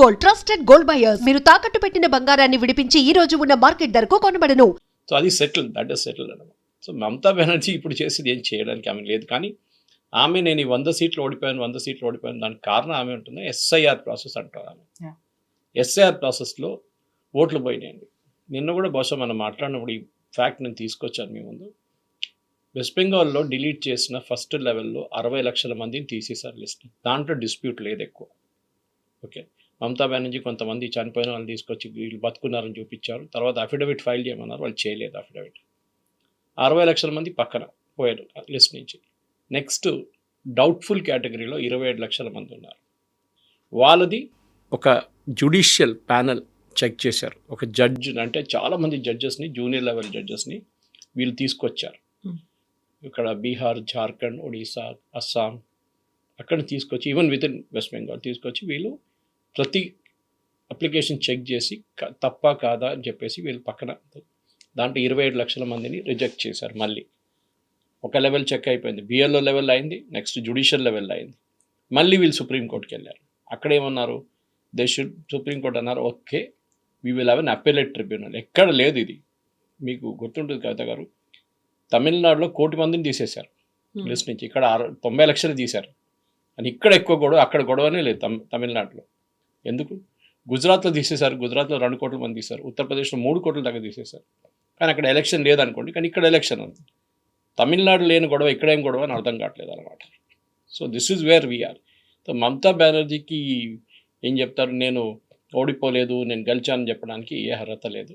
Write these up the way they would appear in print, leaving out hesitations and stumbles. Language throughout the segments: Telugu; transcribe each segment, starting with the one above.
Gold, trusted gold buyers. మీరు తాకట్టు పెట్టిన బంగారాన్ని విడిపించి ఈ రోజు ఉన్న మార్కెట్ ధరకు కొనబడను. సో అది సెటిల్, దట్ ఇస్ సెటిల్ అనమాట. సో మమతా బెనర్జీ ఇప్పుడు చేసేది ఏం చేయడానికి ఆమె లేదు. కానీ ఆమె నేను ఈ 100 సీట్లు ఓడిపోయాను దానికి కారణం ఆమె ఉంటుంది ఎస్ఐఆర్ ప్రాసెస్ అంటారు. ఆమె ఎస్ఐఆర్ ప్రాసెస్లో ఓట్లు పోయినాయండి. నిన్న కూడా బహుశా మనం మాట్లాడినప్పుడు ఈ ఫ్యాక్ట్ నేను తీసుకొచ్చాను మీ ముందు. వెస్ట్ బెంగాల్లో డిలీట్ చేసిన ఫస్ట్ లెవెల్లో 60 లక్షల మందిని తీసేశారు లిస్ట్. దాంట్లో డిస్ప్యూట్ లేదు ఎక్కువ. ఓకే, మమతా బెనర్జీ కొంతమంది చనిపోయిన వాళ్ళని తీసుకొచ్చి వీళ్ళు బతుకున్నారని చూపించారు. తర్వాత అఫిడవిట్ ఫైల్ చేయమన్నారు, వాళ్ళు చేయలేదు అఫిడవిట్. 60 లక్షల మంది పక్కన పోయారు లిస్ట్ నుంచి. నెక్స్ట్ డౌట్ఫుల్ కేటగిరీలో 27 లక్షల మంది ఉన్నారు. వాళ్ళది ఒక జ్యుడిషియల్ ప్యానెల్ చెక్ చేశారు. ఒక జడ్జ్, అంటే చాలామంది జడ్జెస్ని, జూనియర్ లెవెల్ జడ్జెస్ని వీళ్ళు తీసుకొచ్చారు. ఇక్కడ బీహార్, జార్ఖండ్, ఒడిశా, అస్సాం అక్కడ తీసుకొచ్చి, even with in west Bengal తీసుకొచ్చి వీళ్ళు ప్రతి అప్లికేషన్ చెక్ చేసి తప్ప కాదా అని చెప్పేసి వీళ్ళు పక్కన దాంట్లో 27 లక్షల మందిని రిజెక్ట్ చేశారు. మళ్ళీ ఒక లెవెల్ చెక్ అయిపోయింది, బిఎల్ఓ లెవెల్ అయింది, నెక్స్ట్ జ్యుడిషియల్ లెవెల్ అయింది. మళ్ళీ వీళ్ళు సుప్రీంకోర్టుకి వెళ్ళారు. అక్కడ ఏమన్నారు, సుప్రీంకోర్టు అన్నారు okay we will have an appellate tribunal. ఎక్కడ లేదు ఇది. మీకు గుర్తుంటుంది కవిత గారు, తమిళనాడులో 1 కోటి మందిని తీసేశారు లిస్ట్ నుంచి. ఇక్కడ 90 లక్షలు తీశారు. అని ఇక్కడ ఎక్కువ గొడవ, అక్కడ గొడవనే లేదు తమిళనాడులో. ఎందుకు? గుజరాత్లో తీసేశారు, గుజరాత్లో 2 కోట్ల మంది తీశారు, ఉత్తరప్రదేశ్లో 3 కోట్ల దాకా తీసేశారు. కానీ అక్కడ ఎలక్షన్ లేదనుకోండి, కానీ ఇక్కడ ఎలక్షన్ ఉంది. తమిళనాడు లేని గొడవ ఇక్కడ ఏం గొడవ అని అర్థం కావట్లేదు అనమాట. So this is where we're. So Mamata బెనర్జీకి ఏం చెప్తారు, నేను ఓడిపోలేదు నేను గెలిచానని చెప్పడానికి ఏ అర్హత లేదు.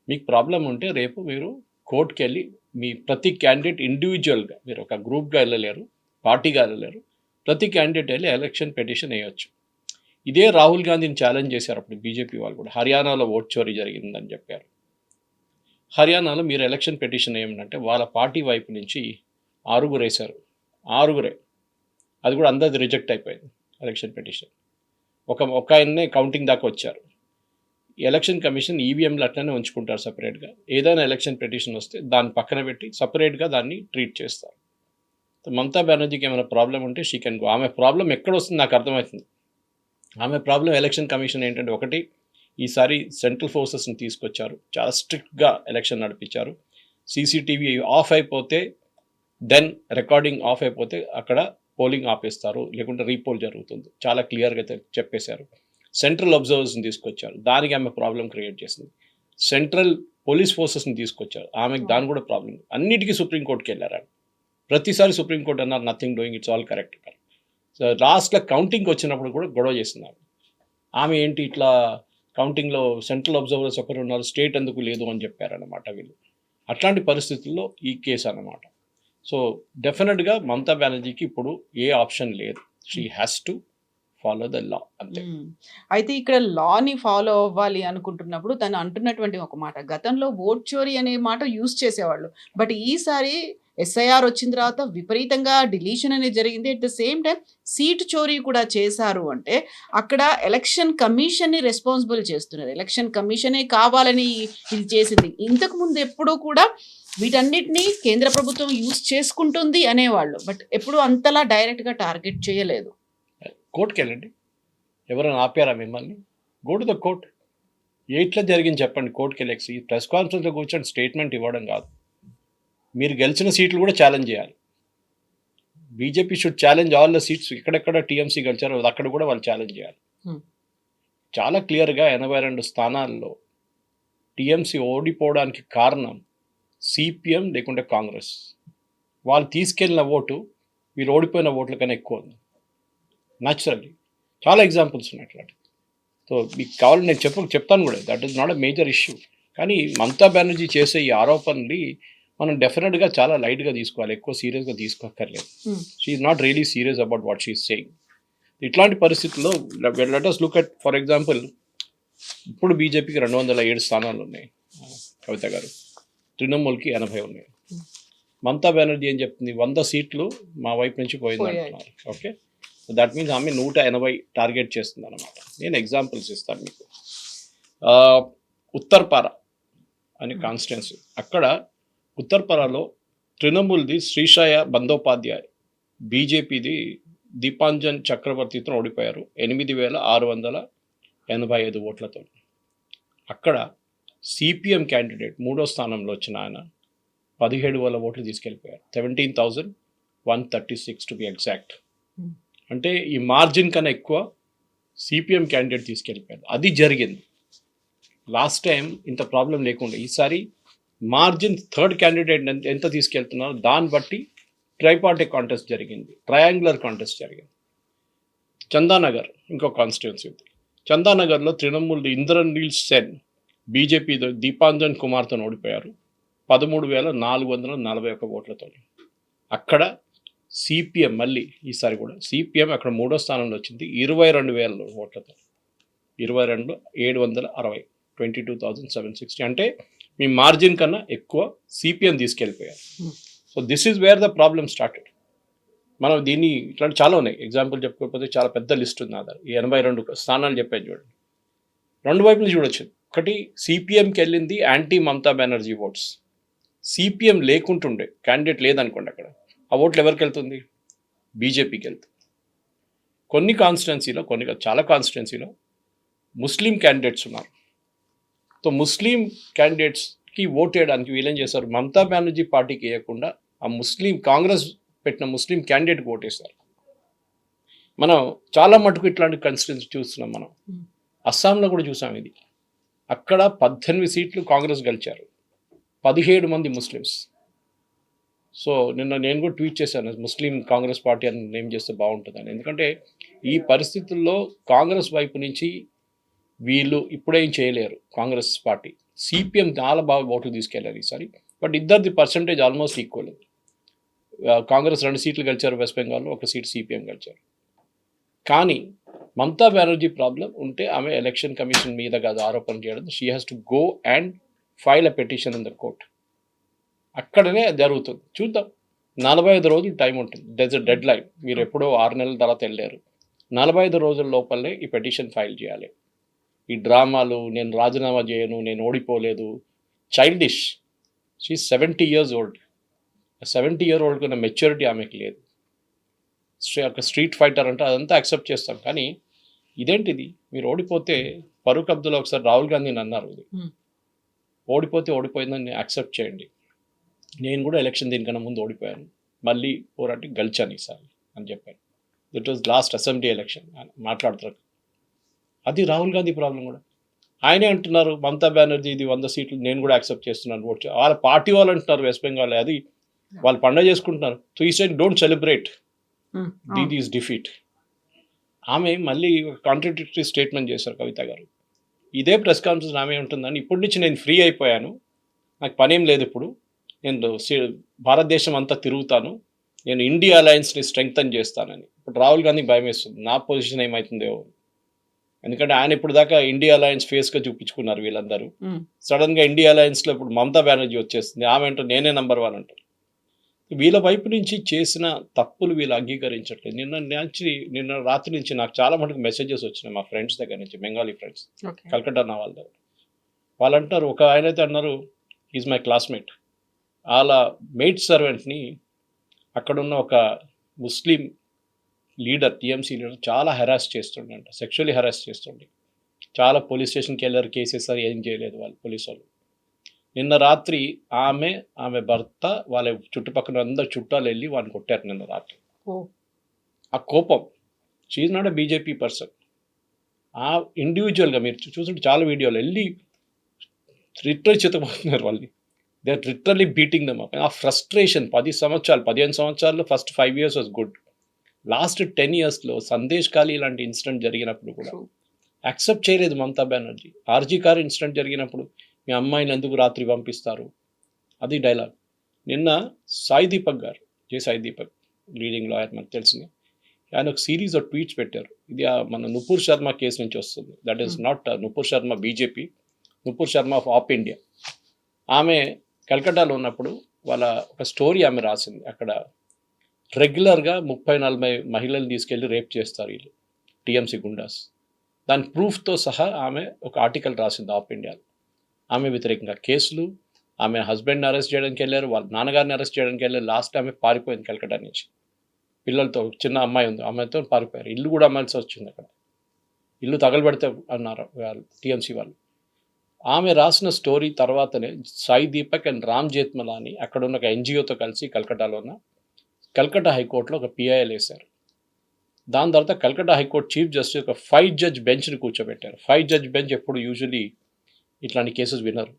మీకు ప్రాబ్లం ఉంటే రేపు మీరు కోర్టుకి వెళ్ళి మీ ప్రతి క్యాండిడేట్ ఇండివిజువల్గా, మీరు ఒక గ్రూప్గా వెళ్ళలేరు, పార్టీగా వెళ్ళలేరు, ప్రతి క్యాండిడేట్ వెళ్ళి ఎలక్షన్ పిటిషన్ వేయవచ్చు. ఇదే రాహుల్ గాంధీని ఛాలెంజ్ చేశారు అప్పుడు బీజేపీ వాళ్ళు కూడా. హర్యానాలో ఓట్ చోరీ జరిగిందని చెప్పారు. హర్యానాలో మీరు ఎలక్షన్ పిటిషన్ ఏమంటే వాళ్ళ పార్టీ వైపు నుంచి 6 వేశారు, 6 అది కూడా అందరిది రిజెక్ట్ అయిపోయింది ఎలక్షన్ పిటిషన్. ఒక ఆయన్నే కౌంటింగ్ దాకా వచ్చారు. ఎలక్షన్ కమిషన్ ఈవీఎంలు అట్లనే ఉంచుకుంటారు సపరేట్గా. ఏదైనా ఎలక్షన్ పిటిషన్ వస్తే దాన్ని పక్కన పెట్టి సపరేట్గా దాన్ని ట్రీట్ చేస్తారు. మమతా బెనర్జీకి ఏమైనా ప్రాబ్లం ఉంటే షీ కెన్ గో. ఆమె ప్రాబ్లం ఎక్కడ వస్తుంది నాకు అర్థమవుతుంది. ఆమె ప్రాబ్లం ఎలక్షన్ కమిషన్ ఏంటంటే, ఒకటి ఈసారి సెంట్రల్ ఫోర్సెస్ని తీసుకొచ్చారు, చాలా స్ట్రిక్ట్గా ఎలక్షన్ నడిపించారు. సీసీటీవీ ఆఫ్ అయిపోతే, దెన్ రికార్డింగ్ ఆఫ్ అయిపోతే అక్కడ పోలింగ్ ఆపేస్తారు, లేకుంటే రీపోల్ జరుగుతుంది, చాలా క్లియర్గా చెప్పేశారు. సెంట్రల్ అబ్జర్వర్స్ని తీసుకొచ్చారు, దానికి ఆమె ప్రాబ్లం క్రియేట్ చేసింది. సెంట్రల్ పోలీస్ ఫోర్సెస్ని తీసుకొచ్చారు, ఆమెకు దాని కూడా ప్రాబ్లం. అన్నిటికీ సుప్రీంకోర్టుకి వెళ్ళారు. ప్రతిసారి సుప్రీంకోర్టు అన్నారు nothing doing, it's all correct. So లాస్ట్లో కౌంటింగ్కి వచ్చినప్పుడు కూడా గొడవ చేస్తున్నారు. ఆమె ఏంటి ఇట్లా కౌంటింగ్లో సెంట్రల్ అబ్జర్వర్స్ ఒకరు ఉన్నారు, స్టేట్ ఎందుకు లేదు అని చెప్పారన్నమాట వీళ్ళు. అట్లాంటి పరిస్థితుల్లో ఈ కేసు అన్నమాట. సో డెఫినెట్గా మమతా బెనర్జీకి ఇప్పుడు ఏ ఆప్షన్ లేదు. She has to follow the law అంతే. అయితే ఇక్కడ లాని ఫాలో అవ్వాలి అనుకుంటున్నప్పుడు తను అంటున్నటువంటి ఒక మాట, గతంలో ఓట్ చోరీ అనే మాట యూజ్ చేసేవాళ్ళు, బట్ ఈసారి ఎస్ఐఆర్ వచ్చిన తర్వాత విపరీతంగా డిలీషన్ అనేది జరిగింది. At the same time seat చోరీ కూడా చేశారు. అంటే అక్కడ ఎలక్షన్ కమిషన్ని రెస్పాన్సిబుల్ చేస్తున్నారు. ఎలక్షన్ కమిషనే కావాలని ఇది చేసింది. ఇంతకు ముందు ఎప్పుడూ కూడా వీటన్నిటినీ కేంద్ర ప్రభుత్వం యూజ్ చేసుకుంటుంది అనేవాళ్ళు, బట్ ఎప్పుడు అంతలా డైరెక్ట్గా టార్గెట్ చేయలేదు. కోర్టుకి వెళ్ళండి, ఎవరైనా ఆపారా మిమ్మల్ని? Go to the court. ఎట్లా జరిగింది చెప్పండి కోర్టుకి వెళ్ళి. ఈ ప్రెస్ కాన్ఫరెన్స్లో కూర్చొని స్టేట్మెంట్ ఇవ్వడం కాదు. మీరు గెలిచిన సీట్లు కూడా ఛాలెంజ్ చేయాలి. BJP should challenge all the seats. ఎక్కడెక్కడ టీఎంసీ గెలిచారో అక్కడ కూడా వాళ్ళు ఛాలెంజ్ చేయాలి. చాలా క్లియర్గా 82 స్థానాల్లో టీఎంసీ ఓడిపోవడానికి కారణం సిపిఎం లేకుంటే కాంగ్రెస్. వాళ్ళు తీసుకెళ్ళిన ఓటు వీళ్ళు ఓడిపోయిన ఓట్ల కన్నా ఎక్కువ ఉంది. న్యాచురల్లీ చాలా ఎగ్జాంపుల్స్ ఉన్నాయి అట్లాంటి. సో మీకు కావాలని నేను చెప్తాను కూడా, that is not a major issue. కానీ మమతా బెనర్జీ చేసే ఈ ఆరోపణని మనం డెఫినెట్గా చాలా లైట్గా తీసుకోవాలి, ఎక్కువ సీరియస్గా తీసుకోక్కర్లేదు. She is not really serious about what she is saying. ఇట్లాంటి పరిస్థితుల్లో let us look at, for example, ఇప్పుడు బీజేపీకి 207 స్థానాలు ఉన్నాయి కవిత గారు, తృణమూల్కి 80 ఉన్నాయి. మమతా బెనర్జీ ఏం చెప్తుంది, 100 సీట్లు మా వైపు నుంచి పోయింది అంటున్నారు. ఓకే, దట్ మీన్స్ ఆమె 180 టార్గెట్ చేస్తుంది అనమాట. నేను ఎగ్జాంపుల్స్ ఇస్తాను మీకు. ఉత్తర్పారా అనే కాన్స్టిట్యున్సీ, అక్కడ ఉత్తర్పారాలో తృణమూల్ది శ్రీషాయ బందోపాధ్యాయ్, బీజేపీది దీపాంజన్ చక్రవర్తితో ఓడిపోయారు. 8,600 85 ఓట్లతో. అక్కడ సిపిఎం క్యాండిడేట్ 3వ స్థానంలో వచ్చిన ఆయన 17,000 ఓట్లు తీసుకెళ్ళిపోయారు. 17,136 టు బి ఎగ్జాక్ట్. అంటే ఈ మార్జిన్ కన్నా ఎక్కువ సిపిఎం క్యాండిడేట్ తీసుకెళ్ళిపోయారు. అది జరిగింది. లాస్ట్ టైం ఇంత ప్రాబ్లం లేకుండా ఈసారి మార్జిన్ థర్డ్ క్యాండిడేట్ ఎంత తీసుకెళ్తున్నారో దాన్ని బట్టి ట్రైపార్టీ కాంటెస్ట్ జరిగింది, ట్రయాంగులర్ కాంటెస్ట్ జరిగింది. చందానగర్ ఇంకో కాన్స్టిట్యున్సీ ఉంది. చందానగర్లో తృణమూల్ ఇంద్రనీల్ సెన్ బీజేపీ దీపాంజన్ కుమార్తో ఓడిపోయారు 13,441 ఓట్లతో. అక్కడ సిపిఎం మళ్ళీ ఈసారి కూడా సిపిఎం అక్కడ 3వ స్థానంలో వచ్చింది 22,000 ఓట్లతో. 22,760 22,760. అంటే మీ మార్జిన్ కన్నా ఎక్కువ సిపిఎం తీసుకెళ్ళిపోయారు. So this is where the problem started. మనం దీన్ని ఇట్లాంటి చాలా ఉన్నాయి. ఎగ్జాంపుల్ చెప్పుకోకపోతే చాలా పెద్ద లిస్ట్ ఉంది. ఆధార్ ఈ 82 స్థానాలు చెప్పాను చూడండి. రెండు వైపులు చూడొచ్చు. ఒకటి సిపిఎంకి వెళ్ళింది anti Mamata Banerjee votes. CPM లేకుంటుండే క్యాండిడేట్ లేదనుకోండి, అక్కడ ఆ ఓట్లు ఎవరికి వెళ్తుంది? బీజేపీకి వెళ్తుంది. కొన్ని కాన్స్టిట్యున్సీలో చాలా కాన్స్టిట్యున్సీలో ముస్లిం క్యాండిడేట్స్ ఉన్నారు. సో ముస్లిం క్యాండిడేట్స్కి ఓట్ వేయడానికి వీళ్ళేం చేస్తారు, మమతా బెనర్జీ పార్టీకి వేయకుండా ఆ ముస్లిం కాంగ్రెస్ పెట్టిన ముస్లిం క్యాండిడేట్కి ఓటేస్తారు. మనం చాలా మటుకు ఇట్లాంటి కాన్స్టిట్యున్సీ చూస్తున్నాం. మనం అస్సాంలో కూడా చూసాం ఇది. అక్కడ 18 సీట్లు కాంగ్రెస్ గెలిచారు, 17 మంది ముస్లిమ్స్. సో నిన్న నేను కూడా ట్వీట్ చేశాను, ముస్లిం కాంగ్రెస్ పార్టీ అని నేమ్ చేస్తే బాగుంటుందని. ఎందుకంటే ఈ పరిస్థితుల్లో కాంగ్రెస్ వైపు నుంచి వీళ్ళు ఇప్పుడేం చేయలేరు. కాంగ్రెస్ పార్టీ సిపిఎం చాలా బాగా ఓట్లు తీసుకెళ్లారు ఈసారి. బట్ ఇద్దరిది పర్సంటేజ్ ఆల్మోస్ట్ ఈక్వల్. కాంగ్రెస్ 2 సీట్లు గెలిచారు వెస్ట్ బెంగాల్లో, 1 సీట్ సిపిఎం గెలిచారు. కానీ మమతా బెనర్జీ ప్రాబ్లం ఉంటే ఆమె ఎలక్షన్ కమిషన్ మీద కాదు ఆరోపణ చేయడం. She has to go and file a petition in the court. అక్కడనే జరుగుతుంది. చూద్దాం. 45 రోజులు టైం ఉంటుంది. That's a dead line. మీరు ఎప్పుడో 6 నెలల తర్వాత వెళ్ళారు. 45 రోజుల లోపలనే ఈ పిటిషన్ ఫైల్ చేయాలి. ఈ డ్రామాలు, నేను రాజీనామా చేయను, నేను ఓడిపోలేదు, childish. She 70 years old. 70-year-old కన్నా మెచ్యూరిటీ ఆమెకి లేదు. ఒక స్ట్రీట్ ఫైటర్ అంటే అదంతా యాక్సెప్ట్ చేస్తాం. కానీ ఇదేంటిది, మీరు ఓడిపోతే ఫరూక్ అబ్దుల్లా ఒకసారి రాహుల్ గాంధీని అన్నారు, ఇది ఓడిపోతే ఓడిపోయిందని యాక్సెప్ట్ చేయండి. నేను కూడా ఎలక్షన్ దీనికన్నా ముందు ఓడిపోయాను, మళ్ళీ పోరాటి గెలిచాను ఈసారి అని చెప్పాను. దిట్ వాజ్ లాస్ట్ అసెంబ్లీ ఎలక్షన్ మాట్లాడుతారు. అది రాహుల్ గాంధీ ప్రాబ్లం కూడా. ఆయనే అంటున్నారు మమతా బెనర్జీ ఇది 100 సీట్లు నేను కూడా యాక్సెప్ట్ చేస్తున్నాను ఓట్. వాళ్ళ పార్టీ వాళ్ళు అంటున్నారు వెస్ట్ బెంగాల్, అది వాళ్ళు పండగ చేసుకుంటున్నారు. సో ఈ సైడ్ డోంట్ సెలబ్రేట్ దీదీస్ డిఫీట్. ఆమె మళ్ళీ కాంట్రడిక్టరీ స్టేట్మెంట్ చేశారు కవిత గారు. ఇదే ప్రెస్ కాన్ఫరెన్స్ ఆమె ఉంటుందని, ఇప్పటి నుంచి నేను ఫ్రీ అయిపోయాను, నాకు పనేం లేదు, ఇప్పుడు నేను భారతదేశం అంతా తిరుగుతాను, నేను ఇండియా అలయన్స్ని స్ట్రెంగ్తన్ చేస్తానని. ఇప్పుడు రాహుల్ గాంధీకి భయం వేస్తుంది, నా పొజిషన్ ఏమవుతుందో. ఎందుకంటే ఆయన ఇప్పుడు దాకా ఇండియా అలయన్స్ ఫేస్గా చూపించుకున్నారు వీళ్ళందరూ. సడన్గా ఇండియా అలయన్స్లో ఇప్పుడు మమతా బెనర్జీ వచ్చేస్తుంది, ఆమె అంటే నేనే నెంబర్ 1 అంటారు. వీళ్ళ వైపు నుంచి చేసిన తప్పులు వీళ్ళు అంగీకరించట్లేదు. నిన్న రాత్రి నుంచి నాకు చాలా మటుకు మెసేజెస్ వచ్చినాయి మా ఫ్రెండ్స్ దగ్గర నుంచి, బెంగాలీ ఫ్రెండ్స్, కల్కట్టా నా వాళ్ళ దగ్గర. వాళ్ళు అంటారు, ఒక ఆయన అయితే అన్నారు, ఈజ్ మై క్లాస్మేట్, వాళ్ళ మెయిడ్ సర్వెంట్ని అక్కడున్న ఒక ముస్లిం లీడర్, టీఎంసీ లీడర్ చాలా హెరాస్ చేస్తుండే అంట, సెక్షువల్లీ హెరాస్ చేస్తుండే. చాలా పోలీస్ స్టేషన్కి వెళ్ళారు, కేసెస్ ఏం చేయలేదు వాళ్ళు పోలీసు వాళ్ళు. నిన్న రాత్రి ఆమె భర్త వాళ్ళ చుట్టుపక్కల అందరు చుట్టాలు వెళ్ళి వాళ్ళని కొట్టారు నిన్న రాత్రి. ఆ కోపం, she not a BJP person. ఆ ఇండివిజువల్గా మీరు చూస్తుంటే చాలా వీడియోలు వెళ్ళి లిటరల్లీ చితపోతున్నారు వాళ్ళని. They are literally beating them up. ఆ ఫ్రస్ట్రేషన్ 15 సంవత్సరాల్లో first 5 years was good. Last 10 yearsలో సందేశ్ ఖాళీ ఇలాంటి ఇన్సిడెంట్ జరిగినప్పుడు కూడా యాక్సెప్ట్ చేయలేదు మమతా బెనర్జీ. ఆర్జీ కార్ ఇన్సిడెంట్ జరిగినప్పుడు మీ అమ్మాయిని ఎందుకు రాత్రి పంపిస్తారు, అది డైలాగ్. నిన్న సాయి దీపక్ గారు, సాయి దీపక్ లీడింగ్ లాయర్, మనకు తెలిసింది, ఆయన ఒక సిరీస్ ఆఫ్ ట్వీట్స్ పెట్టారు. ఇది మన నుపూర్ శర్మ కేసు నుంచి వస్తుంది. That is not Nupur Sharma BJP, Nupur Sharma of of India. ఆమె కల్కట్టాలో ఉన్నప్పుడు వాళ్ళ ఒక స్టోరీ ఆమె రాసింది. అక్కడ రెగ్యులర్గా 30-40 మహిళలు తీసుకెళ్ళి రేప్ చేస్తారు వీళ్ళు, టీఎంసీ గుండాస్. దాని ప్రూఫ్తో సహా ఆమె ఒక ఆర్టికల్ రాసింది ఆప్ ఇండియాలో. ఆమె వ్యతిరేకంగా కేసులు, ఆమె హస్బెండ్ని అరెస్ట్ చేయడానికి వెళ్ళారు, వాళ్ళ నాన్నగారిని అరెస్ట్ చేయడానికి వెళ్ళారు. లాస్ట్ ఆమె పారిపోయింది కలకట్టా నుంచి పిల్లలతో. చిన్న అమ్మాయి ఉంది, అమ్మాయితో పారిపోయారు. ఇల్లు కూడా అమ్మాల్సి వచ్చింది అక్కడ. ఇల్లు తగలబెడితే అన్నారు వాళ్ళు టీఎంసీ వాళ్ళు. ఆమె రాసిన స్టోరీ తర్వాతనే సాయి దీపక్ అండ్ రామ్ జేత్మలాని అక్కడ ఉన్న ఒక ఎన్జిఓతో కలిసి కల్కటాలో ఉన్న కల్కటా హైకోర్టులో ఒక పిఐఎల్ వేశారు. దాని తర్వాత కల్కటా హైకోర్టు చీఫ్ జస్టిస్ ఒక 5 జడ్జ్ బెంచ్ని కూర్చోబెట్టారు. 5 జడ్జ్ బెంచ్ ఎప్పుడు యూజువలీ ఇట్లాంటి కేసెస్ వినరు,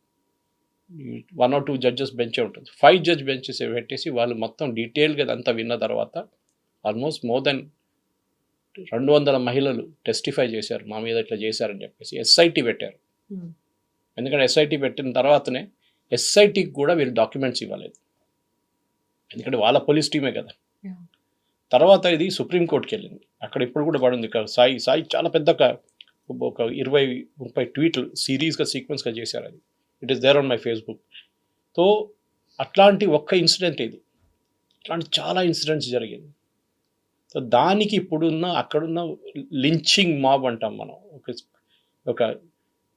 1 or 2 జడ్జెస్ బెంచే ఉంటుంది. 5 జడ్జ్ బెంచెస్ పెట్టేసి వాళ్ళు మొత్తం డీటెయిల్గా అదంతా విన్న తర్వాత ఆల్మోస్ట్ మోర్ దెన్ 200 మహిళలు టెస్టిఫై చేశారు మా మీద ఇట్లా చేశారని చెప్పేసి. ఎస్ఐటి పెట్టారు. ఎందుకంటే ఎస్ఐటి పెట్టిన తర్వాతనే ఎస్ఐటికి కూడా వీళ్ళు డాక్యుమెంట్స్ ఇవ్వలేదు, ఎందుకంటే వాళ్ళ పోలీస్ టీమే కదా. తర్వాత ఇది సుప్రీంకోర్టుకి వెళ్ళింది. అక్కడ ఇప్పుడు కూడా పడింది. సాయి చాలా పెద్ద ఒక 20-30 ట్వీట్లు సిరీస్గా సీక్వెన్స్గా చేశారు. అది it is there on my Facebook. So అట్లాంటి ఒక్క ఇన్సిడెంట్ ఇది, అట్లాంటి చాలా ఇన్సిడెంట్స్ జరిగింది. సో దానికి ఇప్పుడున్న అక్కడున్న లించింగ్ మాబ్ అంటాం మనం, ఒక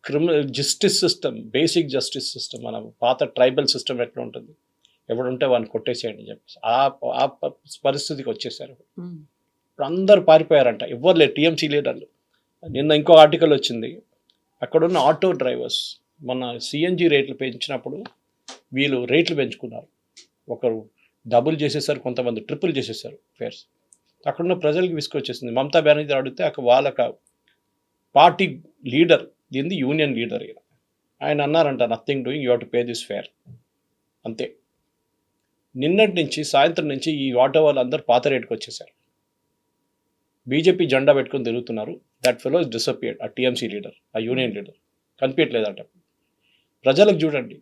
criminal justice system, basic justice system, మన పాత ట్రైబల్ సిస్టమ్ ఎట్లా ఉంటుంది, ఎవడుంటే వాడిని కొట్టేసేయండి అని చెప్పేసి ఆ పరిస్థితికి వచ్చేసారు. ఇప్పుడు అందరు పారిపోయారంట, ఎవ్వరు లేరు టీఎంసీ లీడర్లు. నిన్న ఇంకో ఆర్టికల్ వచ్చింది, అక్కడున్న ఆటో డ్రైవర్స్ మన సిఎన్జి రేట్లు పెంచినప్పుడు వీళ్ళు రేట్లు పెంచుకున్నారు. ఒకరు డబుల్ చేసేసారు, కొంతమంది ట్రిపుల్ చేసేసారు ఫేర్స్. అక్కడున్న ప్రజలకు విసుకొచ్చేసింది. మమతా బెనర్జీ అడిగితే వాళ్ళక పార్టీ లీడర్, దీన్ని యూనియన్ లీడర్ ఆయన అన్నారంట, nothing doing, you have to pay this fair, అంతే. నిన్నటి నుంచి సాయంత్రం నుంచి ఈ ఆటో వాళ్ళందరూ పాత రేటుకి వచ్చేసారు. బీజేపీ జెండా పెట్టుకొని తిరుగుతున్నారు. That fellow is disappeared. ఆ టీఎంసీ లీడర్, ఆ యూనియన్ లీడర్ కనిపించట్లేదంట. ప్రజలకు చూడండి,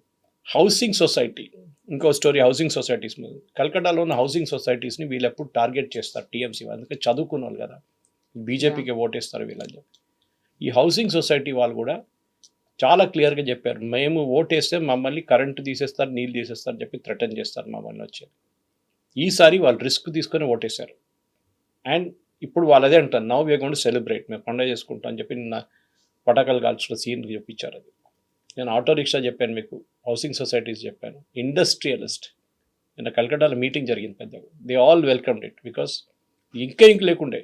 హౌసింగ్ సొసైటీ, ఇంకో స్టోరీ హౌసింగ్ సొసైటీస్ మీద. కల్కటాలో ఉన్న హౌసింగ్ సొసైటీస్ని వీళ్ళు ఎప్పుడు టార్గెట్ చేస్తారు టీఎంసీ, అందుకే చదువుకున్న వాళ్ళు కదా, బీజేపీకి ఓటేస్తారు వీళ్ళని చెప్పి. ఈ హౌసింగ్ సొసైటీ వాళ్ళు కూడా చాలా క్లియర్గా చెప్పారు, మేము ఓటేస్తే మమ్మల్ని కరెంటు తీసేస్తారు, నీళ్ళు తీసేస్తారు చెప్పి థ్రెటన్ చేస్తారు మమ్మల్ని వచ్చేది. ఈసారి వాళ్ళు రిస్క్ తీసుకొని ఓటేశారు. అండ్ ఇప్పుడు వాళ్ళు అదే అంటారు, now we are going to celebrate, మేము పండుగ చేసుకుంటాం అని చెప్పి నిన్న పటాకాలు కాల్చిన సీన్ చూపించారు. అది నేను ఆటో రిక్షా చెప్పాను మీకు, హౌసింగ్ సొసైటీస్ చెప్పాను, ఇండస్ట్రియలిస్ట్. నిన్న కల్కటాలో మీటింగ్ జరిగింది పెద్దగా. They all welcomed it because ఇంక లేకుండే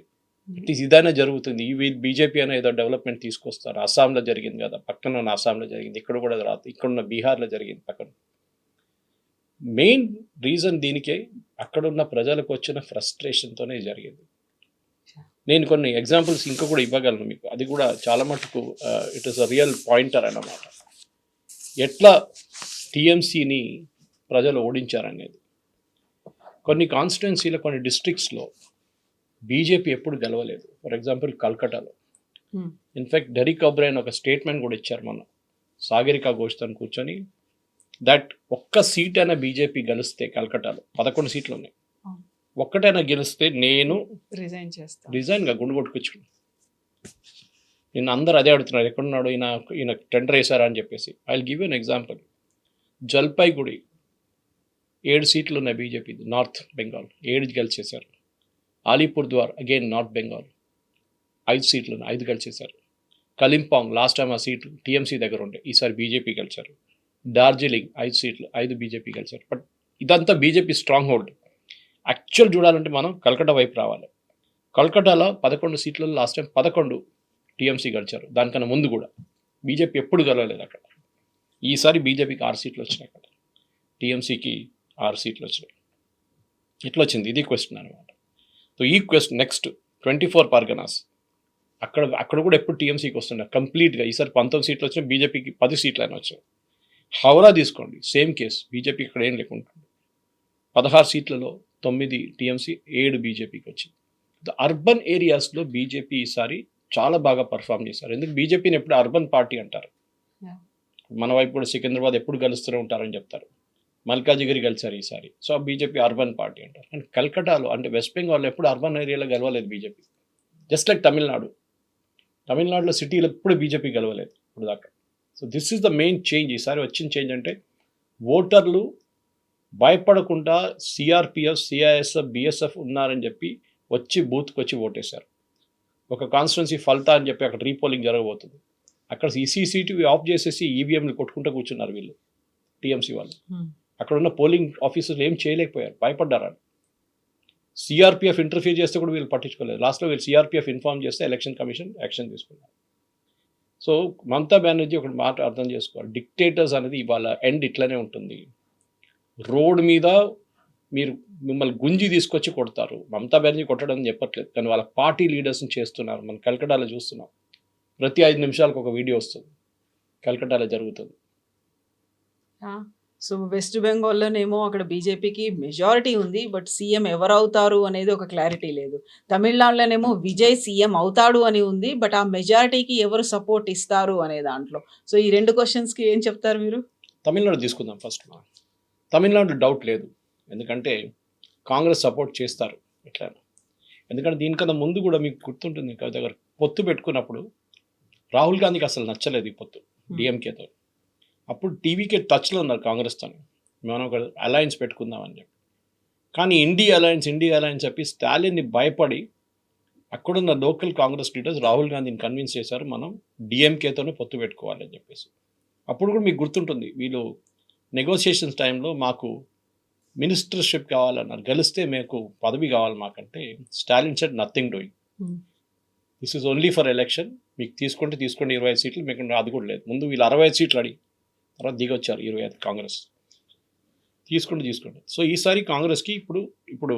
ఇట్ ఇదైనా జరుగుతుంది. ఈ బీజేపీ అనే ఏదో డెవలప్మెంట్ తీసుకొస్తారు. అస్సాంలో జరిగింది కదా, పక్కన ఉన్న అస్సాంలో జరిగింది, ఇక్కడ కూడా రాదు, ఇక్కడ ఉన్న బీహార్లో జరిగింది పక్కన. మెయిన్ రీజన్ దీనికే అక్కడున్న ప్రజలకు వచ్చిన ఫ్రస్ట్రేషన్తోనే జరిగింది. నేను కొన్ని ఎగ్జాంపుల్స్ ఇంకా కూడా ఇవ్వగలను మీకు, అది కూడా చాలా మటుకు it is a real pointer అన్నమాట. ఎట్లా టీఎంసీని ప్రజలు ఓడించారనేది. కొన్ని కాన్స్టిట్యున్సీలో, కొన్ని డిస్ట్రిక్ట్స్లో బీజేపీ ఎప్పుడు గెలవలేదు. ఫర్ ఎగ్జాంపుల్ కల్కటాలో. ఇన్ఫ్యాక్ట్ డెరిక్ ఒబ్రైన్ ఒక స్టేట్మెంట్ కూడా ఇచ్చారు మొన్న, సాగరికా ఘోష్తో కూర్చొని, దట్ ఒక్క సీట్ అయినా బీజేపీ గెలిస్తే కల్కటాలో 11 సీట్లు ఉన్నాయి, ఒక్కటైనా గెలిస్తే నేను రిజైన్గా గుండు కొట్టుకొచ్చుకున్నాను. నిన్న అందరూ అదే అడుగుతున్నారు, ఎక్కడున్నాడు ఈయన టెండర్ వేశారా అని చెప్పేసి. I will give an example. Jalpaiguri 7 సీట్లు ఉన్నాయి బీజేపీ, నార్త్ బెంగాల్ 7 గెలిచేశారు. Alipurduar again north Bengal 5 సీట్లు ఉన్నాయి, 5 గెలిచేశారు. కలింపాంగ్ లాస్ట్ టైం ఆ సీట్లు టీఎంసీ దగ్గర ఉండే, ఈసారి బీజేపీ గెలిచారు. డార్జిలింగ్ 5 సీట్లు, 5 బీజేపీ గెలిచారు. బట్ ఇదంతా బీజేపీ స్ట్రాంగ్ హోల్డ్. యాక్చువల్ చూడాలంటే మనం కల్కటా వైపు రావాలి. కల్కటాలో 11 సీట్లలో లాస్ట్ టైం 11 టీఎంసీ గెలిచారు. దానికన్నా ముందు కూడా బీజేపీ ఎప్పుడు గెలవలేదు అక్కడ. ఈసారి బీజేపీకి 6 సీట్లు వచ్చినాయి, అక్కడ టీఎంసీకి 6 సీట్లు వచ్చినాయి. ఇట్లా వచ్చింది, ఇది క్వశ్చన్ అనమాట. సో ఈ క్వశ్చన్ నెక్స్ట్ 24 పర్గనాస్, అక్కడ కూడా ఎప్పుడు టీఎంసీకి వస్తున్నాయి కంప్లీట్గా. ఈసారి 19 సీట్లు వచ్చినాయి, బీజేపీకి 10 సీట్లు అయినా వచ్చాయి. హౌరా తీసుకోండి, సేమ్ కేసు, బీజేపీ ఇక్కడ ఏం లేకుంటుంది. 16 సీట్లలో 9 టీఎంసీ, 7 బీజేపీకి వచ్చింది. అర్బన్ ఏరియాస్లో బీజేపీ ఈసారి చాలా బాగా పర్ఫామ్ చేశారు. ఎందుకు బీజేపీని ఎప్పుడు అర్బన్ పార్టీ అంటారు. మన వైపు కూడా సికింద్రాబాద్ ఎప్పుడు గెలుస్తూనే ఉంటారని చెప్తారు. మల్కాజిగిరి గెలిచారు ఈసారి, సో బీజేపీ అర్బన్ పార్టీ అంటారు. అండ్ కల్కటాలో అంటే వెస్ట్ బెంగాల్లో ఎప్పుడు అర్బన్ ఏరియాలో గెలవలేదు బీజేపీ. జస్ట్ లైక్ తమిళనాడులో సిటీలో ఎప్పుడు బీజేపీ గెలవలేదు ఇప్పుడు దాకా. So this is the main change. ఈసారి వచ్చిన చేంజ్ అంటే ఓటర్లు భయపడకుండా సిఆర్పిఎఫ్, సిఐఎస్ఎఫ్, బిఎస్ఎఫ్ ఉన్నారని చెప్పి వచ్చి బూత్కి వచ్చి ఓటేశారు. ఒక కాన్స్టిట్యున్సీ ఫలితా అని చెప్పి అక్కడ రీపోలింగ్ జరగబోతుంది. అక్కడ ఈసీసీటీవీ ఆఫ్ చేసేసి ఈవీఎంలు కొట్టుకుంటూ కూర్చున్నారు వీళ్ళు టీఎంసీ వాళ్ళు. అక్కడ ఉన్న పోలింగ్ ఆఫీసర్లు ఏం చేయలేకపోయారు, భయపడ్డారు. సిఆర్పిఎఫ్ ఇంటర్ఫియర్ చేస్తే కూడా వీళ్ళు పట్టించుకోలేదు. లాస్ట్లో వీళ్ళు సిఆర్పిఎఫ్ ఇన్ఫార్మ్ చేస్తే ఎలక్షన్ కమిషన్ యాక్షన్ తీసుకున్నారు. సో మమతా బెనర్జీ ఒకటి మాట అర్థం చేసుకోవాలి, డిక్టేటర్స్ అనేది ఇవాళ ఎండ్ ఇట్లనే ఉంటుంది. రోడ్ మీద మీరు మిమ్మల్ని గుంజి తీసుకొచ్చి కొడతారు. మమతా బెనర్జీ కొట్టడం చెప్పట్లేదు, కానీ వాళ్ళ పార్టీ లీడర్స్ని చేస్తున్నారు. మనం కల్కటాలో చూస్తున్నాం, ప్రతి 5 నిమిషాలకు ఒక వీడియో వస్తుంది, కల్కటాలో జరుగుతుంది. సో వెస్ట్ బెంగాల్లోనేమో అక్కడ బీజేపీకి మెజారిటీ ఉంది, బట్ సీఎం ఎవరు అవుతారు అనేది ఒక క్లారిటీ లేదు. తమిళనాడులోనేమో విజయ్ సీఎం అవుతాడు అని ఉంది, బట్ ఆ మెజారిటీకి ఎవరు సపోర్ట్ ఇస్తారు అనే దాంట్లో. సో ఈ 2 క్వశ్చన్స్కి ఏం చెప్తారు మీరు? తమిళనాడు తీసుకుందాం ఫస్ట్. తమిళనాడు డౌట్ లేదు, ఎందుకంటే కాంగ్రెస్ సపోర్ట్ చేస్తారు ఎట్లా. ఎందుకంటే దీనికన్నా ముందు కూడా మీకు గుర్తుంటుంది, కవిత గారు పొత్తు పెట్టుకున్నప్పుడు రాహుల్ గాంధీకి అసలు నచ్చలేదు ఈ పొత్తు డిఎంకేతో. అప్పుడు టీవీకే టచ్లో ఉన్నారు కాంగ్రెస్తో, మనం ఒక అలయన్స్ పెట్టుకుందామని చెప్పి. కానీ ఇండియా అలయన్స్ చెప్పి స్టాలిన్ని భయపడి అక్కడున్న లోకల్ కాంగ్రెస్ లీడర్స్ రాహుల్ గాంధీని కన్విన్స్ చేశారు, మనం డిఎంకేతోనే పొత్తు పెట్టుకోవాలని చెప్పేసి. అప్పుడు కూడా మీకు గుర్తుంటుంది, వీళ్ళు నెగోషియేషన్స్ టైంలో మాకు మినిస్టర్షిప్ కావాలన్నారు, గెలిస్తే మీకు పదవి కావాలి మాకంటే Stalin said nothing doing, this is only for election, మీకు తీసుకోండి 25 సీట్లు, మీకు అది కూడా లేదు. ముందు వీళ్ళు 65 సీట్లు అడిగి తర్వాత దిగొచ్చారు 25 కాంగ్రెస్, తీసుకోండి. సో ఈసారి కాంగ్రెస్కి ఇప్పుడు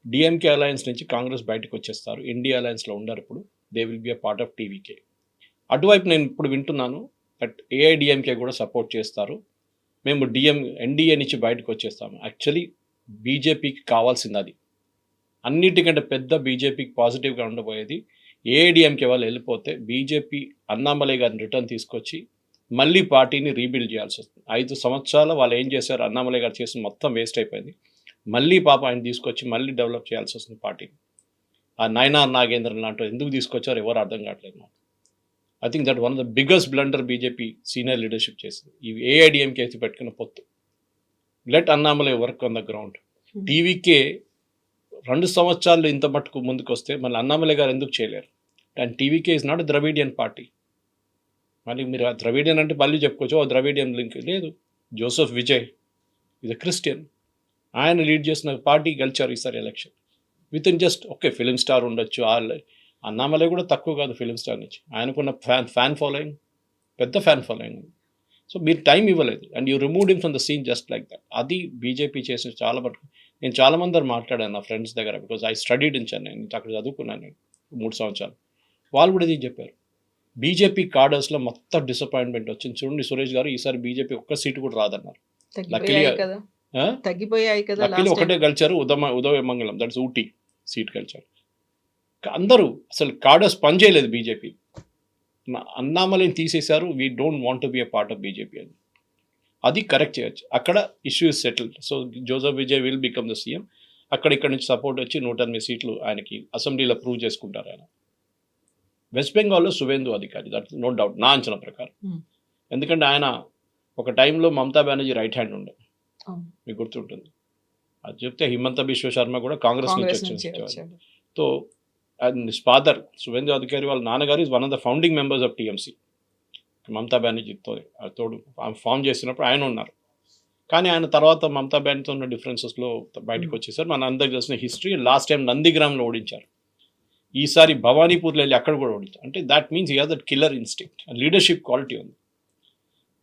డిఎంకే అలయన్స్ నుంచి కాంగ్రెస్ బయటకు వచ్చేస్తారు, ఇండియా అలయన్స్లో ఉండరు. ఇప్పుడు they will be a part of TVK. అటువైపు నేను ఇప్పుడు వింటున్నాను బట్ ఏఐడిఎంకే కూడా సపోర్ట్ చేస్తారు, మేము ఎన్డీఏ నుంచి బయటకు వచ్చేస్తాము. యాక్చువల్లీ బీజేపీకి కావాల్సింది అది, అన్నిటికంటే పెద్ద బీజేపీకి పాజిటివ్గా ఉండబోయేది ఏఐడిఎంకే వాళ్ళు వెళ్ళిపోతే బీజేపీ అన్నామలై గారిని రిటర్న్ తీసుకొచ్చి మళ్ళీ పార్టీని రీబిల్డ్ చేయాల్సి వస్తుంది. 5 సంవత్సరాలు వాళ్ళు ఏం చేశారు, అన్నామలై గారు చేసిన మొత్తం వేస్ట్ అయిపోయింది. మళ్ళీ పాప ఆయన తీసుకొచ్చి మళ్ళీ డెవలప్ చేయాల్సి వస్తుంది పార్టీని. ఆ నయనార్ నాగేంద్రన్ లాంటి ఎందుకు తీసుకొచ్చారో ఎవరు అర్థం కావట్లేదు నాకు. I think that one of the biggest blunder BJP senior leadership చేసింది ఈ ఏఐడిఎంకే పెట్టుకున్న పొత్తు. Let Annamalai work on the ground. TVK 2 సంవత్సరాలు ఇంత మట్టుకు ముందుకు వస్తే మళ్ళీ అన్నామలై గారు ఎందుకు చేయలేరు? And TVK is not Dravidian party. మళ్ళీ మీరు ఆ ద్రవిడియన్ అంటే మళ్ళీ చెప్పుకోవచ్చు, ద్రవిడియన్ లింక్ లేదు. జోసెఫ్ విజయ్ ఇది క్రిస్టియన్, ఆయన లీడ్ చేసిన పార్టీ గెలిచారు ఈసారి election with in just okay. Film star ఉండొచ్చు, అన్నామలై కూడా తక్కువ కాదు ఫిలిం స్టార్ నుంచి, ఆయనకున్న ఫ్యాన్ ఫాలోయింగ్ పెద్ద ఫ్యాన్ ఫాలోయింగ్ ఉంది. సో మీరు టైం ఇవ్వలేదు and you removed him from the scene just like that. అది బీజేపీ చేసిన చాలా మటుకు. నేను చాలామంది మాట్లాడాను నా ఫ్రెండ్స్ దగ్గర, because I studied in Chennai, నేను అక్కడ చదువుకున్నాను నేను 3 సంవత్సరాలు. వాళ్ళు కూడా ఇది చెప్పారు, బీజేపీ కార్డర్స్లో మొత్తం డిసప్పాయింట్మెంట్ వచ్చింది. చూడండి సురేష్ గారు, ఈసారి బీజేపీ ఒక్క సీటు కూడా రాదన్నారు. తగ్గిపోయాయి కదా, ఒకటే గెలిచారు, ఉదయమంగళం, దట్స్ ఊటీ సీట్ గెలిచారు. అందరూ అసలు కార్డర్స్ పనిచేయలేదు బీజేపీ. అన్నామలైని తీసేశారు, we don't want to be a part of BJP అని. అది కరెక్ట్ చేయొచ్చు, అక్కడ issue is settled. So Joseph Vijay will become the CM. ఇక్కడ నుంచి సపోర్ట్ వచ్చి 108 సీట్లు ఆయనకి అసెంబ్లీలో ప్రూవ్ చేసుకుంటారు ఆయన. వెస్ట్ బెంగాల్లో సువేందు అధికారి, దట్ నో డౌట్ నా అంచనా ప్రకారం. ఎందుకంటే ఆయన ఒక టైంలో మమతా బెనర్జీ రైట్ హ్యాండ్ ఉండే, మీకు గుర్తుంటుంది. అది చెప్తే హిమంత బిశ్వ శర్మ కూడా కాంగ్రెస్ నుంచి వచ్చేవారు. So and father Suvendu Adhikari వాళ్ళ నాన్నగారు is one of the founding members of TMC. Mamata బెనర్జీతో తోడు ఫామ్ చేసినప్పుడు ఆయన ఉన్నారు. కానీ ఆయన తర్వాత మమతా బెనర్జీతో ఉన్న డిఫరెన్సెస్లో బయటకు వచ్చేసారు. మన అందరికి తెలిసిన హిస్టరీ. లాస్ట్ టైం నందిగ్రామ్లో ఓడించారు, ఈసారి భవానీపూర్లో వెళ్ళి అక్కడ కూడా ఓడించారు. అంటే that means he has that killer instinct, leadership quality ఉంది.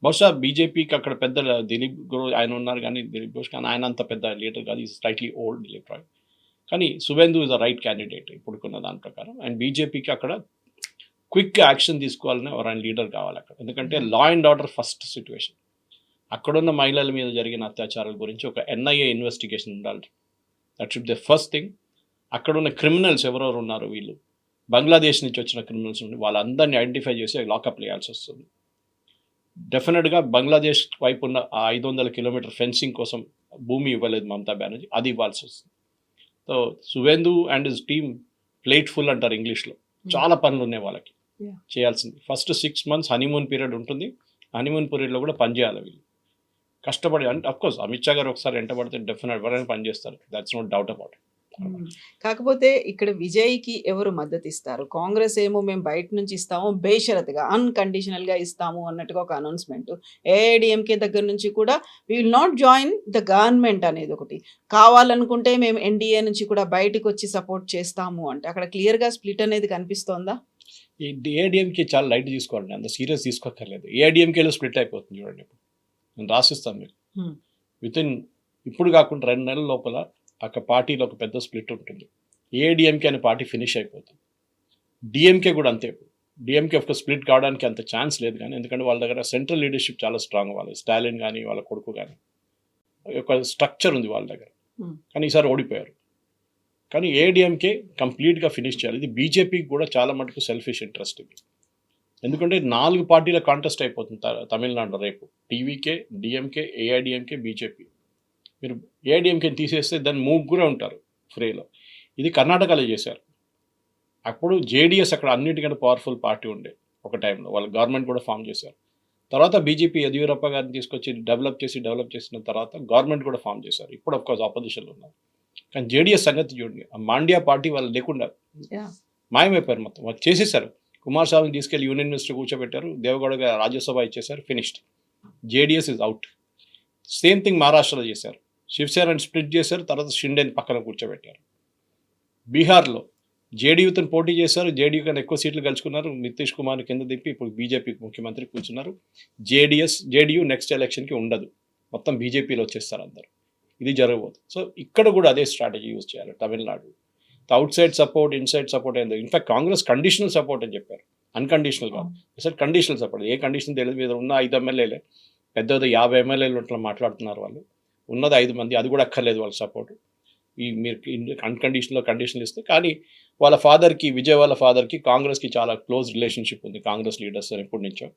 బహుశా బీజేపీకి అక్కడ పెద్ద దిలీప్ ఘోష్ ఆయన ఉన్నారు, కానీ దిలీప్ ఘోష్ కానీ ఆయన అంత పెద్ద లీడర్ కాదు, is slightly old Dilip Roy. కానీ Suvendu is the right candidate ఇప్పుడుకున్న దాని ప్రకారం. అండ్ బీజేపీకి అక్కడ క్విక్ యాక్షన్ తీసుకోవాలని ఎవరైనా లీడర్ కావాలి అక్కడ. ఎందుకంటే law and order first situation. అక్కడున్న మహిళల మీద జరిగిన అత్యాచారాల గురించి ఒక ఎన్ఐఏ ఇన్వెస్టిగేషన్ ఉండాలి. That should the first thing. అక్కడున్న క్రిమినల్స్ ఎవరెవరు ఉన్నారు, వీళ్ళు బంగ్లాదేశ్ నుంచి వచ్చిన క్రిమినల్స్ ఉండి వాళ్ళందరినీ ఐడెంటిఫై చేసి లాకప్ వేయాల్సి వస్తుంది. డెఫినెట్గా బంగ్లాదేశ్ వైపు ఉన్న ఆ 500 కిలోమీటర్ ఫెన్సింగ్ కోసం భూమి ఇవ్వలేదు మమతా బెనర్జీ, అది ఇవ్వాల్సి వస్తుంది. So Suvendu and his team plate full అంటారు ఇంగ్లీష్లో, చాలా పనులు ఉన్నాయి వాళ్ళకి చేయాల్సింది. ఫస్ట్ 6 months హనీమూన్ పీరియడ్ ఉంటుంది, హనీమూన్ పీరియడ్లో కూడా పనిచేయాలి వీళ్ళు కష్టపడి. అంటే అఫ్కోర్స్ అమిత్ షా గారు ఒకసారి ఎంట పడితే డెఫినెట్ ఎవరైనా పనిచేస్తారు, దట్స్ నోట్ డౌట్ అబౌట్. కాకపోతే ఇక్కడ విజయ్కి ఎవరు మద్దతు ఇస్తారు? కాంగ్రెస్ ఏమో మేము బయట నుంచి ఇస్తాము, బేషరతుగా అన్కండిషనల్ గా ఇస్తాము అన్నట్టుగా ఒక అనౌన్స్మెంట్. ఏఐడిఎంకే దగ్గర నుంచి కూడా we will not join the government అనేది ఒకటి. కావాలనుకుంటే మేము ఎన్డీఏ నుంచి కూడా బయటకు వచ్చి సపోర్ట్ చేస్తాము అంటే అక్కడ క్లియర్ గా స్ప్లిట్ అనేది కనిపిస్తోందా? ఈ ఏఐడిఎంకే చాలా లైట్ తీసుకోవాలండి, అంత సీరియస్ తీసుకోక్కర్లేదు. ఏఐడిఎంకేలో స్ప్లిట్ అయిపోతుంది చూడండి. ఇప్పుడు నేను రాసిస్తాను మీకు. వితిన్ ఇప్పుడు కాకుండా 2 నెలల లోపల ఒక పార్టీలో ఒక పెద్ద స్ప్లిట్ ఉంటుంది. ఏఐడిఎంకే అనే పార్టీ ఫినిష్ అయిపోతుంది. డిఎంకే కూడా అంతే. డిఎంకే ఒక స్ప్లిట్ కావడానికి అంత ఛాన్స్ లేదు, కానీ ఎందుకంటే వాళ్ళ దగ్గర సెంట్రల్ లీడర్షిప్ చాలా స్ట్రాంగ్. వాళ్ళు స్టాలిన్ కానీ వాళ్ళ కొడుకు కానీ ఒక స్ట్రక్చర్ ఉంది వాళ్ళ దగ్గర. కానీ ఈసారి ఓడిపోయారు. కానీ ఏఐడిఎంకే కంప్లీట్గా ఫినిష్ చేయాలి. ఇది బీజేపీకి కూడా చాలా మటుకు సెల్ఫిష్ ఇంట్రెస్ట్ ఇది. ఎందుకంటే 4 పార్టీల కాంటెస్ట్ అయిపోతుంది తమిళనాడులో రేపు. TVK, DMK, AIADMK, BJP. మీరు ఏఐడిఎంకేని తీసేస్తే దాన్ని 3 ఉంటారు ఫ్రీలో. ఇది కర్ణాటకలో చేశారు. అప్పుడు జేడిఎస్ అక్కడ అన్నిటికంటే పవర్ఫుల్ పార్టీ ఉండే ఒక టైంలో. వాళ్ళ గవర్నమెంట్ కూడా ఫామ్ చేశారు. తర్వాత బీజేపీ యదియూరప్ప గారిని తీసుకొచ్చి డెవలప్ చేసిన తర్వాత గవర్నమెంట్ కూడా ఫామ్ చేశారు. ఇప్పుడు అఫ్కోర్స్ ఆపోజిషన్లో ఉన్నారు. కానీ జేడిఎస్ సంగతి చూడండి, ఆ మాండ్యా పార్టీ వాళ్ళు లేకుండా మాయమైపోయారు. మొత్తం వాళ్ళు చేసేసారు. కుమారస్వామిని తీసుకెళ్లి యూనియన్ మినిస్టర్ కూర్చోబెట్టారు. దేవగౌడ రాజ్యసభ ఇచ్చేశారు. Finished. JDS is out. Same thing మహారాష్ట్రలో చేశారు. శివసేనని స్ప్లిట్ చేశారు. తర్వాత షిండేని పక్కన కూర్చోబెట్టారు. బీహార్లో జేడీయూతో పోటీ చేశారు. జేడీయూ కన్నా ఎక్కువ సీట్లు గెలుచుకున్నారు. నితీష్ కుమార్ కింద దింపి ఇప్పుడు బీజేపీ ముఖ్యమంత్రి కూర్చున్నారు. జేడీయూ నెక్స్ట్ ఎలక్షన్కి ఉండదు. మొత్తం బీజేపీలో వచ్చేస్తారు అందరు. ఇది జరగబోతుంది. సో ఇక్కడ కూడా అదే స్ట్రాటజీ యూజ్ చేయాలి Tamil Nadu. Out side support, inside support అయింది. ఇన్ఫాక్ట్ కాంగ్రెస్ కండిషనల్ సపోర్ట్ అని చెప్పారు. అన్కండిషనల్ కాదు, సార్ కండిషనల్ సపోర్ట్. ఏ కండిషన్ తెలియదు. మీద ఉన్న 5 ఎమ్మెల్యేలే, పెద్ద 50 ఎమ్మెల్యేలు అట్లా మాట్లాడుతున్నారు వాళ్ళు. ఉన్నది 5 మంది, అది కూడా అక్కర్లేదు వాళ్ళ సపోర్ట్. ఈ మీరు అన్కండిషనల్లో కండిషనల్ ఇస్తే. కానీ వాళ్ళ ఫాదర్కి, విజయ్ వాళ్ళ ఫాదర్కి కాంగ్రెస్కి చాలా క్లోజ్ రిలేషన్షిప్ ఉంది కాంగ్రెస్ లీడర్స్ ఎప్పటి నుంచో.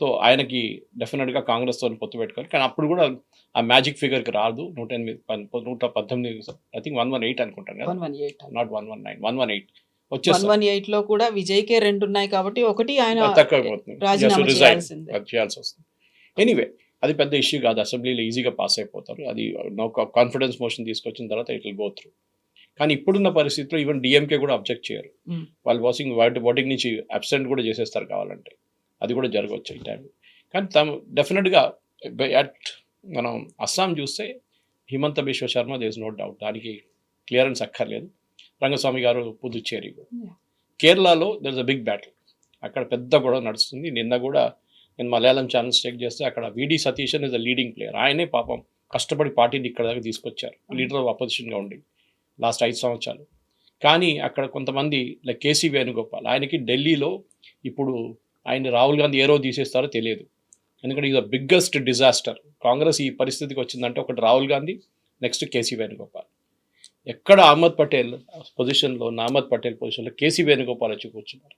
సో ఆయనకి డెఫినెట్గా కాంగ్రెస్తో పొత్తు పెట్టుకోవాలి. కానీ అప్పుడు కూడా ఆ మ్యాజిక్ ఫిగర్కి రాదు. 118, ఐ థింక్ 118 అనుకుంటాను కదా, నాట్ 119, 118 వచ్చేసి 118 లో కూడా విజయ్కే 2 ఉన్నాయి కాబట్టి ఒకటి ఆయన తక్కువైపోతుంది, రాజీనామా చేయాల్సి వస్తుంది. ఎనీవే అది పెద్ద ఇష్యూ కాదు. అసెంబ్లీలో ఈజీగా పాస్ అయిపోతారు. అది కాన్ఫిడెన్స్ మోషన్ తీసుకొచ్చిన తర్వాత ఇట్ విల్ గో త్రూ. కానీ ఇప్పుడున్న పరిస్థితిలో ఈవెన్ డిఎంకే కూడా అబ్జెక్ట్ చేయరు. వాళ్ళు ఓటింగ్ నుంచి అబ్సెంట్ కూడా చేసేస్తారు కావాలంటే. అది కూడా జరగవచ్చు ఈ టైం. కానీ డెఫినెట్గా మనం అస్సాం చూస్తే Himanta Biswa Sarma, there is no doubt, దానికి క్లియరెన్స్ అక్కర్లేదు. రంగస్వామి గారు పుదుచ్చేరి. కేరళలో there is a big battle. అక్కడ పెద్ద గొడవ నడుస్తుంది. నిన్న కూడా నేను మలయాళం ఛానల్స్ చెక్ చేస్తే అక్కడ విడి Satheesan is a leading player. ఆయనే పాపం కష్టపడి పార్టీని ఇక్కడ దాకా తీసుకొచ్చారు. లీడర్ ఆఫ్ అపోజిషన్గా ఉండి లాస్ట్ 5 సంవత్సరాలు. కానీ అక్కడ కొంతమంది లైక్ కేసీ వేణుగోపాల్, ఆయనకి ఢిల్లీలో ఇప్పుడు ఆయన రాహుల్ గాంధీ ఏ రోజు తీసేస్తారో తెలియదు. ఎందుకంటే ఇది బిగ్గెస్ట్ డిజాస్టర్. కాంగ్రెస్ ఈ పరిస్థితికి వచ్చిందంటే ఒకటి రాహుల్ గాంధీ, నెక్స్ట్ కేసీ వేణుగోపాల్. ఎక్కడ అహ్మద్ పటేల్ పొజిషన్లో కేసీ వేణుగోపాల్ వచ్చి కూర్చున్నారు.